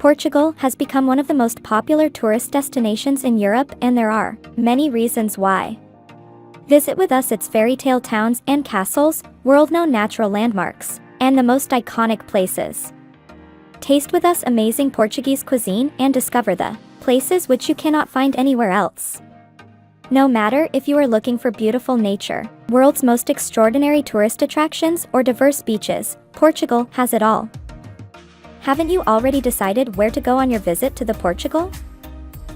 Portugal has become one of the most popular tourist destinations in Europe, and there are many reasons why. Visit with us its fairy tale towns and castles, world-known natural landmarks, and the most iconic places. Taste with us amazing Portuguese cuisine and discover the places which you cannot find anywhere else. No matter if you are looking for beautiful nature, world's most extraordinary tourist attractions, or diverse beaches, Portugal has it all. Haven't you already decided where to go on your visit to Portugal?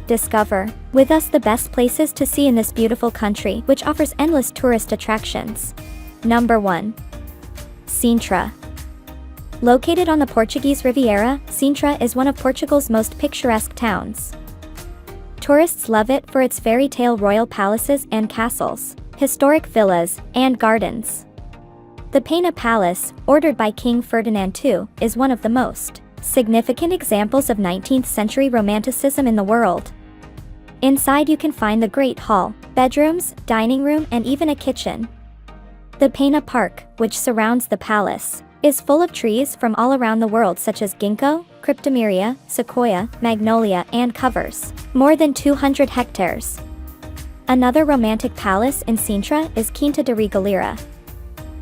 Discover with us the best places to see in this beautiful country, which offers endless tourist attractions. Number 1. Sintra. Located on the Portuguese Riviera, Sintra is one of Portugal's most picturesque towns. Tourists love it for its fairy tale royal palaces and castles, historic villas, and gardens. The Pena Palace, ordered by King Ferdinand II, is one of the most significant examples of 19th century romanticism in the world. Inside you can find the Great Hall, bedrooms, dining room, and even a kitchen. The Pena Park, which surrounds the palace, is full of trees from all around the world such as ginkgo, cryptomeria, sequoia, magnolia, and covers more than 200 hectares. Another romantic palace in Sintra is Quinta de Regalira.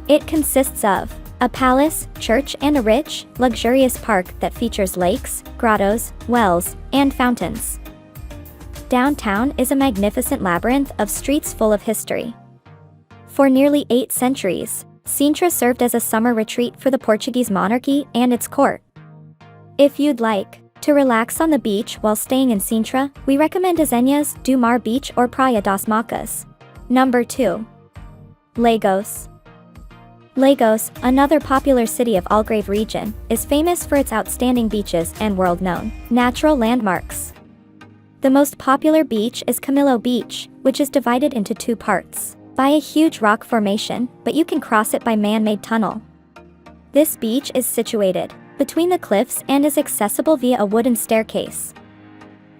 It consists of a palace, church, and a rich, luxurious park that features lakes, grottos, wells, and fountains. Downtown is a magnificent labyrinth of streets full of history. For nearly 8 centuries, Sintra served as a summer retreat for the Portuguese monarchy and its court. If you'd like to relax on the beach while staying in Sintra, we recommend Azenhas do Mar Beach or Praia das Macas. Number 2. Lagos. Lagos, another popular city of Algarve region, is famous for its outstanding beaches and world-known natural landmarks. The most popular beach is Camilo Beach, which is divided into 2 parts by a huge rock formation, but you can cross it by man-made tunnel. This beach is situated between the cliffs and is accessible via a wooden staircase.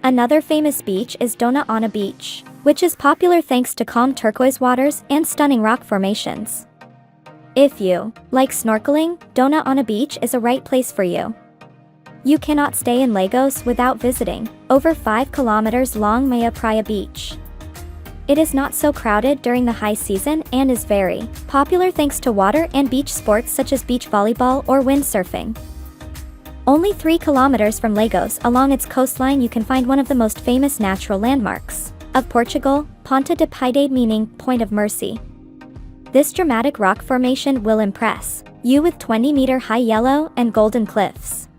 Another famous beach is Dona Ana Beach, which is popular thanks to calm turquoise waters and stunning rock formations. If you like snorkeling, Dona Ana Beach is a right place for you. You cannot stay in Lagos without visiting over 5 kilometers long Maya Praia Beach. It is not so crowded during the high season and is very popular thanks to water and beach sports such as beach volleyball or windsurfing. Only 3 kilometers from Lagos along its coastline you can find one of the most famous natural landmarks of Portugal, Ponta de Piedade, meaning Point of Mercy. This dramatic rock formation will impress you with 20-meter high yellow and golden cliffs.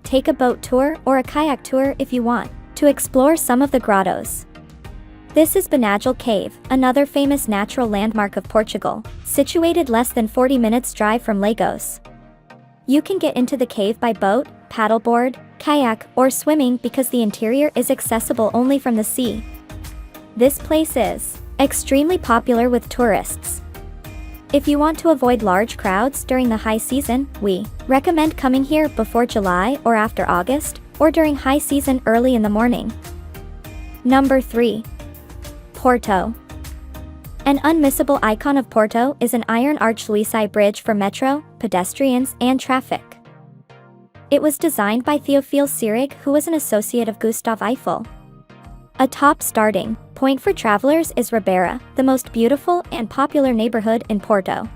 Take a boat tour or a kayak tour if you want to explore some of the grottos. This is Benagel Cave, another famous natural landmark of Portugal, situated less than 40 minutes drive from Lagos. You can get into the cave by boat, paddleboard, kayak, or swimming because the interior is accessible only from the sea. This place is extremely popular with tourists. If you want to avoid large crowds during the high season, we recommend coming here before July or after August, or during high season early in the morning. Number 3. Porto. An unmissable icon of Porto is an iron arch Luisi bridge for metro, pedestrians, and traffic. It was designed by Théophile Seyrig, who was an associate of Gustave Eiffel. A top starting point for travelers is Ribeira, the most beautiful and popular neighborhood in Porto.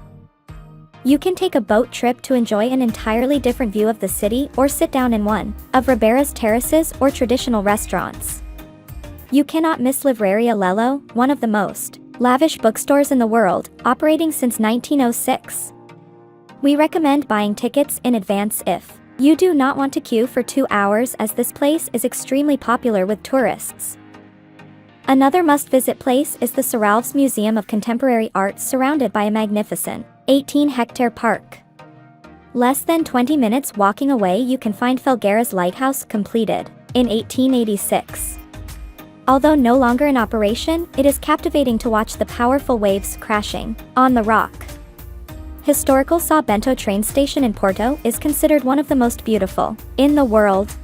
You can take a boat trip to enjoy an entirely different view of the city or sit down in one of Ribeira's terraces or traditional restaurants. You cannot miss Livraria Lello, one of the most lavish bookstores in the world, operating since 1906. We recommend buying tickets in advance if you do not want to queue for 2 hours, as this place is extremely popular with tourists. Another must-visit place is the Serralves Museum of Contemporary Art, surrounded by a magnificent 18-hectare park. Less than 20 minutes walking away you can find Felgueiras Lighthouse, completed in 1886. Although no longer in operation, it is captivating to watch the powerful waves crashing on the rock. Historical São Bento train station in Porto is considered one of the most beautiful in the world.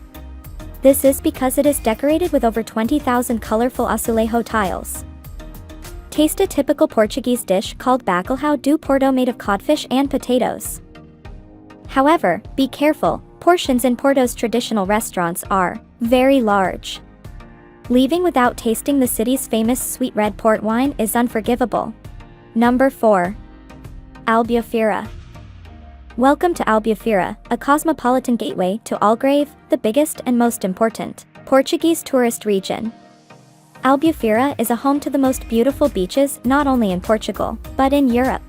This is because it is decorated with over 20,000 colorful azulejo tiles. Taste a typical Portuguese dish called bacalhau do Porto, made of codfish and potatoes. However, be careful, Portions in Porto's traditional restaurants are very large. Leaving without tasting the city's famous sweet red port wine is unforgivable. Number 4. Albufeira. Welcome to Albufeira, a cosmopolitan gateway to Algarve, the biggest and most important Portuguese tourist region. Albufeira is a home to the most beautiful beaches not only in Portugal, but in Europe.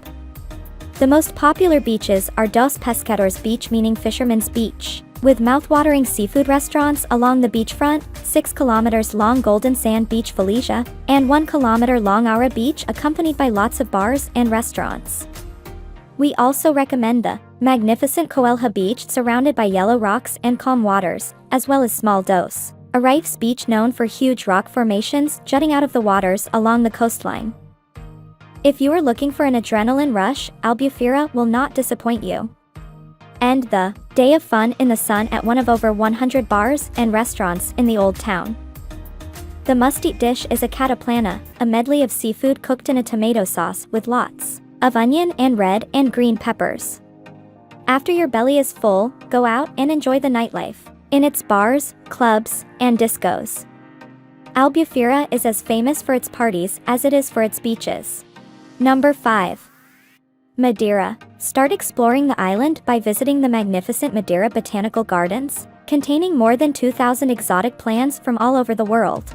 The most popular beaches are Dos Pescadores Beach, meaning fisherman's beach, with mouth-watering seafood restaurants along the beachfront, 6 kilometers long Golden Sand Beach Felicia, and 1 kilometer long Aura Beach, accompanied by lots of bars and restaurants. We also recommend the magnificent Coelha Beach, surrounded by yellow rocks and calm waters, as well as small Dos Arifes Beach, known for huge rock formations jutting out of the waters along the coastline. If you are looking for an adrenaline rush, Albufeira will not disappoint you. End the day of fun in the sun at one of over 100 bars and restaurants in the old town. The must-eat dish is a cataplana, a medley of seafood cooked in a tomato sauce with lots of onion and red and green peppers. After your belly is full, go out and enjoy the nightlife in its bars, clubs, and discos. Albufeira is as famous for its parties as it is for its beaches. Number 5. Madeira. Start exploring the island by visiting the magnificent Madeira Botanical Gardens, containing more than 2,000 exotic plants from all over the world.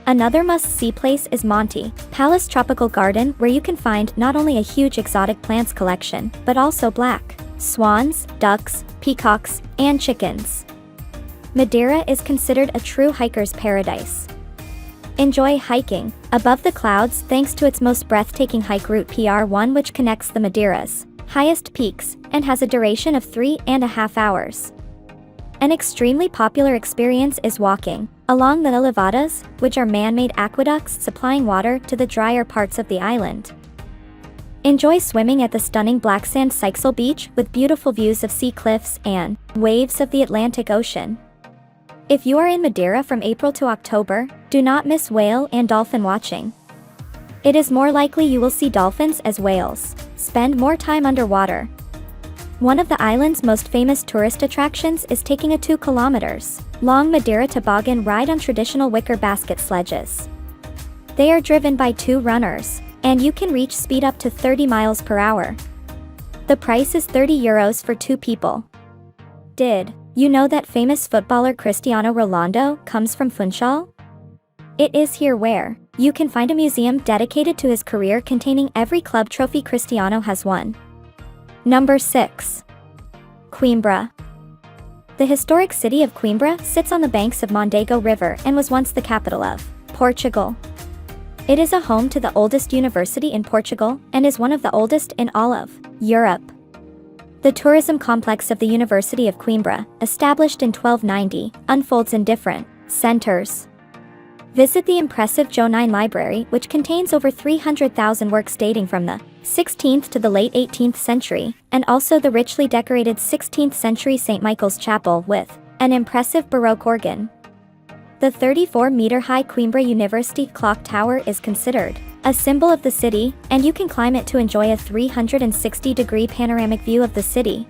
Another must-see place is Monte Palace Tropical Garden, where you can find not only a huge exotic plants collection, but also black swans, ducks, peacocks, and chickens. Madeira is considered a true hiker's paradise. Enjoy hiking above the clouds thanks to its most breathtaking hike route PR1, which connects the Madeira's highest peaks and has a duration of 3.5 hours. An extremely popular experience is walking along the elevadas, which are man-made aqueducts supplying water to the drier parts of the island. Enjoy swimming at the stunning black sand Seixal Beach with beautiful views of sea cliffs and waves of the Atlantic Ocean. If you are in Madeira from April to October, do not miss whale and dolphin watching. It is more likely you will see dolphins as whales. Spend more time underwater. One of the island's most famous tourist attractions is taking a 2 kilometers long Madeira toboggan ride on traditional wicker basket sledges. They are driven by 2 runners, and you can reach speed up to 30 miles per hour. The price is €30 for 2 people. Did you know that famous footballer Cristiano Ronaldo comes from Funchal? It is here where you can find a museum dedicated to his career containing every club trophy Cristiano has won. Number 6. Coimbra. The historic city of Coimbra sits on the banks of Mondego River and was once the capital of Portugal. It is a home to the oldest university in Portugal and is one of the oldest in all of Europe. The tourism complex of the University of Coimbra, established in 1290, unfolds in different centers. Visit the impressive Joanine Library, which contains over 300,000 works dating from the 16th to the late 18th century, and also the richly decorated 16th century St. Michael's Chapel with an impressive Baroque organ. The 34-meter-high Coimbra University Clock Tower is considered a symbol of the city, and you can climb it to enjoy a 360-degree panoramic view of the city.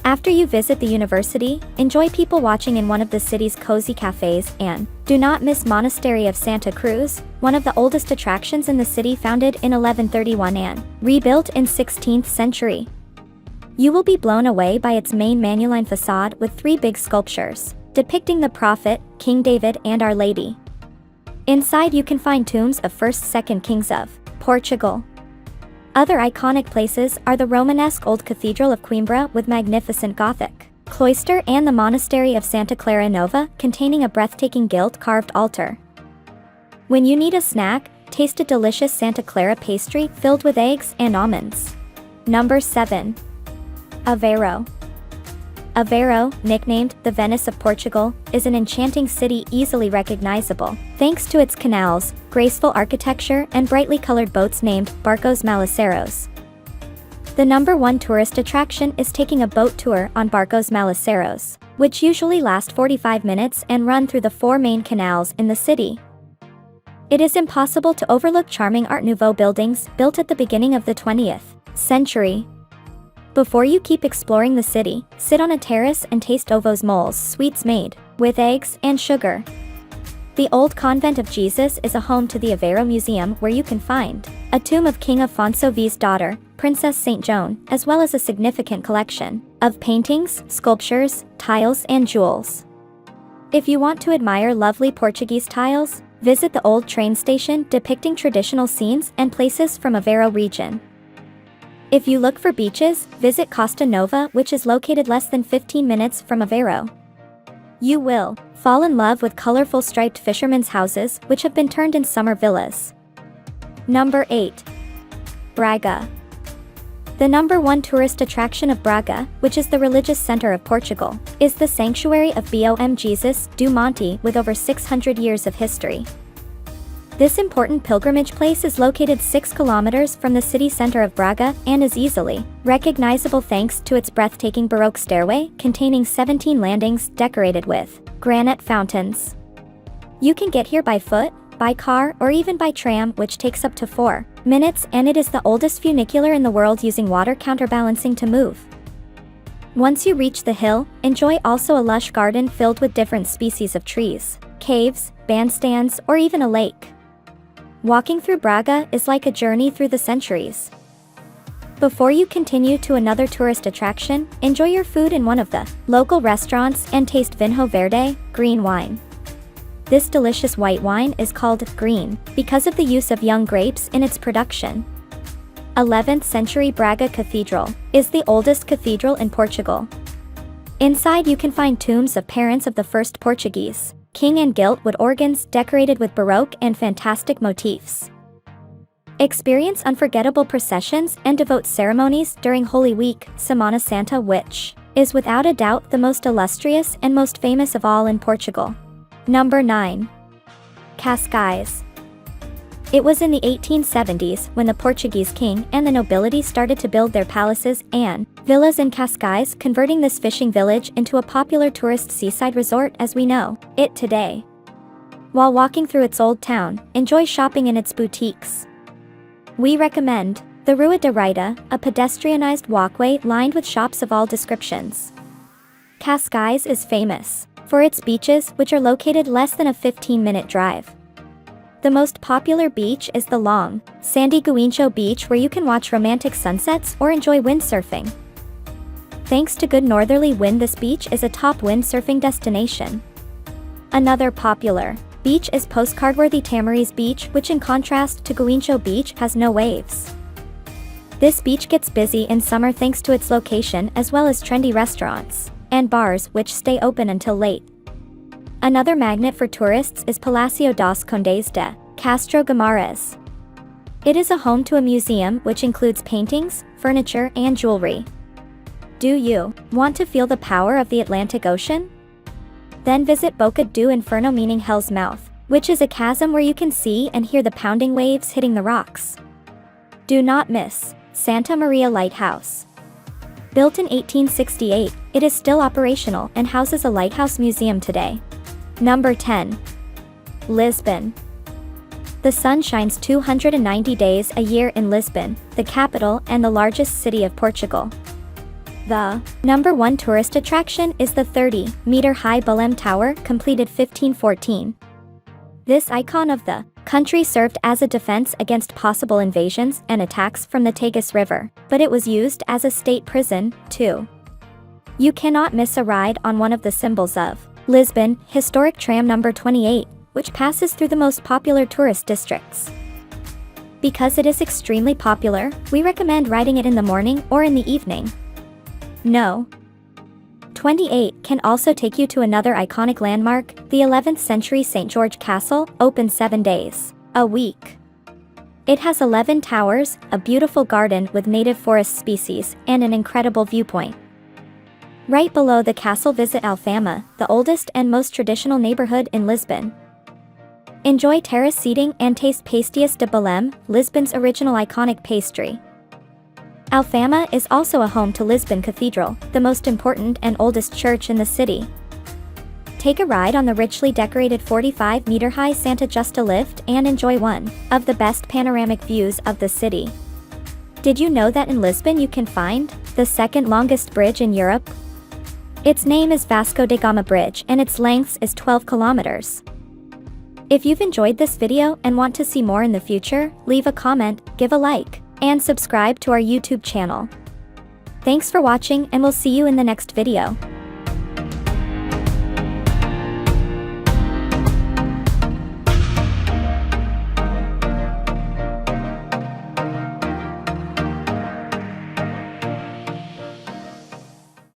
After you visit the university, enjoy people watching in one of the city's cozy cafes, and do not miss Monastery of Santa Cruz, one of the oldest attractions in the city, founded in 1131 and rebuilt in 16th century. You will be blown away by its main Manueline facade with 3 big sculptures depicting the Prophet, King David, and Our Lady. Inside you can find tombs of 1st-2nd kings of Portugal. Other iconic places are the Romanesque Old Cathedral of Coimbra with magnificent Gothic cloister and the Monastery of Santa Clara Nova, containing a breathtaking gilt-carved altar. When you need a snack, taste a delicious Santa Clara pastry filled with eggs and almonds. Number 7. Aveiro. Aveiro, nicknamed the Venice of Portugal, is an enchanting city easily recognizable, thanks to its canals, graceful architecture, and brightly colored boats named Barcos Malaceiros. The number 1 tourist attraction is taking a boat tour on Barcos Malaceiros, which usually last 45 minutes and run through the 4 main canals in the city. It is impossible to overlook charming Art Nouveau buildings built at the beginning of the 20th century. Before you keep exploring the city, sit on a terrace and taste ovos moles, sweets made with eggs and sugar. The Old Convent of Jesus is a home to the Aveiro Museum, where you can find a tomb of King Afonso V's daughter, Princess Saint Joan, as well as a significant collection of paintings, sculptures, tiles, and jewels. If you want to admire lovely Portuguese tiles, visit the old train station depicting traditional scenes and places from Aveiro region. If you look for beaches, visit Costa Nova, which is located less than 15 minutes from Aveiro. You will fall in love with colorful striped fishermen's houses, which have been turned in summer villas. Number 8. Braga. The number 1 tourist attraction of Braga, which is the religious center of Portugal, is the sanctuary of Bom Jesus do Monte, with over 600 years of history. This important pilgrimage place is located 6 kilometers from the city center of Braga and is easily recognizable thanks to its breathtaking Baroque stairway containing 17 landings decorated with granite fountains. You can get here by foot, by car, or even by tram, which takes up to 4 minutes, and it is the oldest funicular in the world using water counterbalancing to move. Once you reach the hill, enjoy also a lush garden filled with different species of trees, caves, bandstands, or even a lake. Walking through Braga is like a journey through the centuries. Before you continue to another tourist attraction, enjoy your food in one of the local restaurants and taste Vinho Verde, green wine. This delicious white wine is called green because of the use of young grapes in its production. 11th century Braga Cathedral is the oldest cathedral in Portugal. Inside you can find tombs of parents of the first Portuguese king and gilt wood organs decorated with Baroque and fantastic motifs. Experience unforgettable processions and devout ceremonies during Holy Week, Semana Santa, which is without a doubt the most illustrious and most famous of all in Portugal. Number 9. Cascais. It was in the 1870s when the Portuguese king and the nobility started to build their palaces and villas in Cascais, converting this fishing village into a popular tourist seaside resort as we know it today. While walking through its old town, enjoy shopping in its boutiques. We recommend the Rua da Rita, a pedestrianized walkway lined with shops of all descriptions. Cascais is famous for its beaches, which are located less than a 15-minute drive. The most popular beach is the long, sandy Guincho Beach, where you can watch romantic sunsets or enjoy windsurfing. Thanks to good northerly wind, this beach is a top windsurfing destination. Another popular beach is postcard-worthy Tamariz Beach, which in contrast to Guincho Beach has no waves. This beach gets busy in summer thanks to its location, as well as trendy restaurants and bars which stay open until late. Another magnet for tourists is Palacio dos Condes de Castro Guimarães. It is a home to a museum which includes paintings, furniture, and jewelry. Do you want to feel the power of the Atlantic Ocean? Then visit Boca do Inferno, meaning Hell's Mouth, which is a chasm where you can see and hear the pounding waves hitting the rocks. Do not miss Santa Maria Lighthouse. Built in 1868, it is still operational and houses a lighthouse museum today. Number 10. Lisbon. The sun shines 290 days a year in Lisbon, the capital and the largest city of Portugal. The number 1 tourist attraction is the 30-meter-high Belém Tower, completed 1514. This icon of the country served as a defense against possible invasions and attacks from the Tagus River, but it was used as a state prison, too. You cannot miss a ride on one of the symbols of Lisbon, historic tram number 28, which passes through the most popular tourist districts. Because it is extremely popular, we recommend riding it in the morning or in the evening. No. 28 can also take you to another iconic landmark, the 11th century St. George Castle, open 7 days a week. It has 11 towers, a beautiful garden with native forest species, and an incredible viewpoint. Right below the castle, visit Alfama, the oldest and most traditional neighborhood in Lisbon. Enjoy terrace seating and taste pastéis de Belém, Lisbon's original iconic pastry. Alfama is also a home to Lisbon Cathedral, the most important and oldest church in the city. Take a ride on the richly decorated 45-meter-high Santa Justa lift and enjoy one of the best panoramic views of the city. Did you know that in Lisbon you can find the second longest bridge in Europe? Its name is Vasco da Gama Bridge and its length is 12 kilometers. If you've enjoyed this video and want to see more in the future, leave a comment, give a like, and subscribe to our YouTube channel. Thanks for watching and we'll see you in the next video.